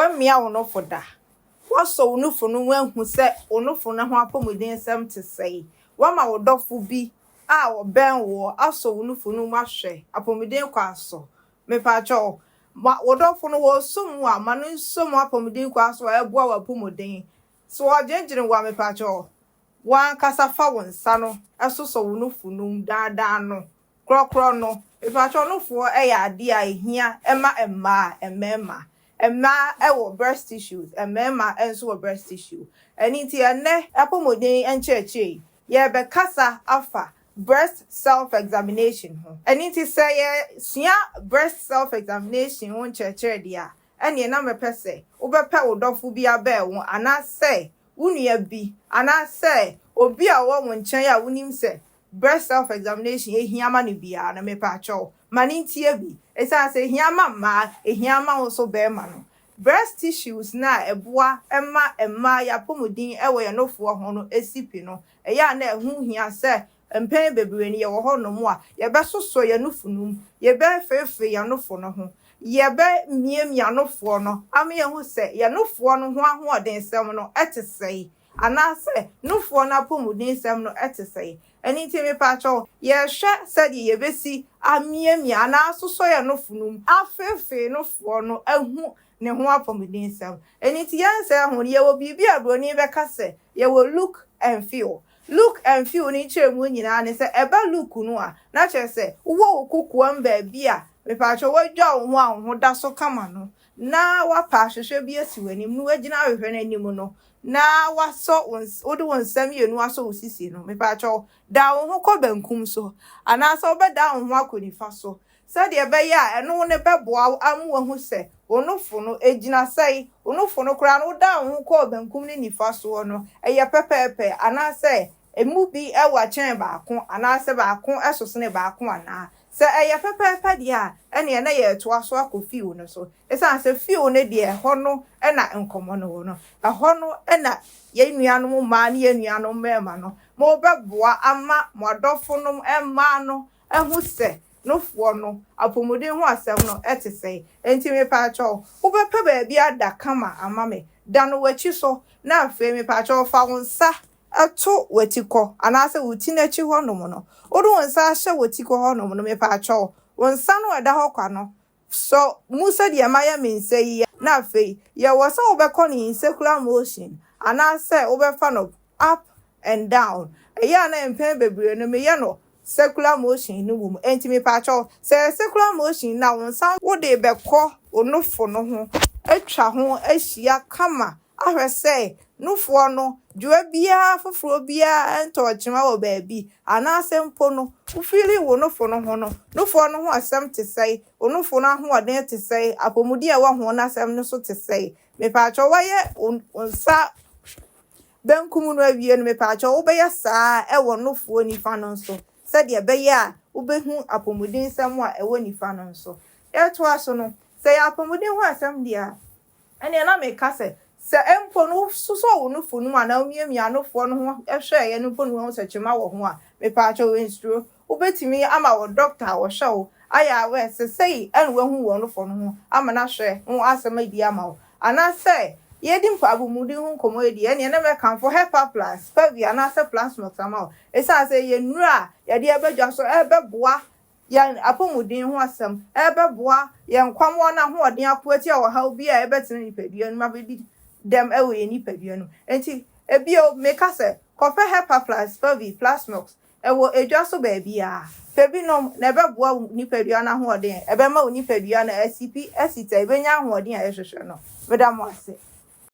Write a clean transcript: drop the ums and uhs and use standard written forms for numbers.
mia ono foda waso onufo no wanhu se onufo no ho apomuden sem te sei wama wodofo bi a wo ben wo aso onufo no mahwe apomuden kwa aso me pa cho wodofo no wo sum wa manu sum apomuden kwa aso eboa wa apomuden so ojenjire wa me pa cho wan kasafa won sa no asoso onufo no daadaa no krokro no me pa cho onufo ya ade a ehia ema emma Emma ewo breast tissues, emma enso breast tissue. Eniti ene apomodin encheche. Ye be kasa afa breast self examination ho. Eniti say ye sia breast self examination ho cheche dia. Ene na me pese, obepe odofo bi abe won ana say unua bi ana say obi a wo nchen ya unim say breast self examination ehia ma ne bia na me pa cho manintie bi esa say hiama ma ehiama wo so be ma no breast tissues na eboa emma ya pomodin ewo ye nofo ho no esipi no eya na ehu hia say empen bebre ni ye wo ho no mo a ye be soso ye nofunum ye be fefe ya nofo no ho ye be miemia nofo no am ye hu say ye nofo no ho ahoden sem no etesei ana say nofo na pomodin sem no etesei Anything me pacho, ye hwe said ye besi amiemia na soso ye no funum afefe no fo no ehu ne ho apomedin sem anything yan say ho ye wo bibia broni be kase ye wo look and feel ni chemu nyina ne say eba look no a na che say wo kokko mba bia me pacho wo dwa ho da so kama no na wa pa hwehwe bi asi wanim no wagina hwehwe na anim no na waso wode wonsam ye no aso osisi no me pa cho da wo ho ko bankum so ana so be da wo ho akonifa so said ye be ya eno ne beboa amu wo hu se onofo no ejina sei onofo no kra no da wo ho ko bankum ni nifa so no eye pepepe ana se emu bi e wa chen ba ko ana se ba ko esosene ba ko ana se eye pepepe dia ene na ye to aso akofi wo no so esa se fio ne de ho no na enkomo no no ho no na ye nuanom ma ne ye nuanom mema no mo beboa ama modofo no emma no ehu se no fo no apomodin ho asem no etesei enti me pa cho wo bepe ba bia ada kama ama me da no wachi so na afa me pa cho fa wonsa eto watiko anase wuti na chi ho no mo no odo wonsa hye watiko ho no mo no me pa cho wonsa no eda ho kwa no so musa de maya mensei na afa ye wo so wo be ko ni circular motion anase wo be fa no up and down eya na empen bebre no me ye no circular motion no wom enti me pa cho say circular motion na wonsa wo de be ko onofo no ho atwa ho ahia kama ahwe say nufo no dua bia foforo bia ento chima wo baabi anase mpo no ufili wo nufo no ho no nufo no ho asem te sei onufo no ho oden te sei apomudi a wo ho na asem no so te sei me pa cho waye onsa benkum no awie no me pa cho wo be ya saa e wo nufo nifa no so said ye be ya wo be hu apomudin sam a e wo nifa no so e to aso no say apomudin ho asem dia ene na me ka se empo no suso wo no fonu ana omiemia no fo no ho ehwe ye no fonu ho sechima wo ho a me pa cho wenstro wo betimi ama wo doctor wo hwe wo aya we sei en we hu wo no fo no ho ama na hwe ho asema di ama wo ana say ye di mpa abumudi hu komo edi ene na me kan for help plus favia na say plus mo sama wo esa say ye nura ye di abadwa so ebeboa ya apomudin ho asem ebeboa ye nkwamwo na ho odin apoati a wo ha obi a ebetene nipadua no mabedi dem ewe ni padua no enti ebio make say kofe help plus favi plus mox ewo edwa so ba bia febi no na ebeboa ni padua na ho odin ebema ni padua na SCP esita ebenya ho odin a ehwehwe no medam ase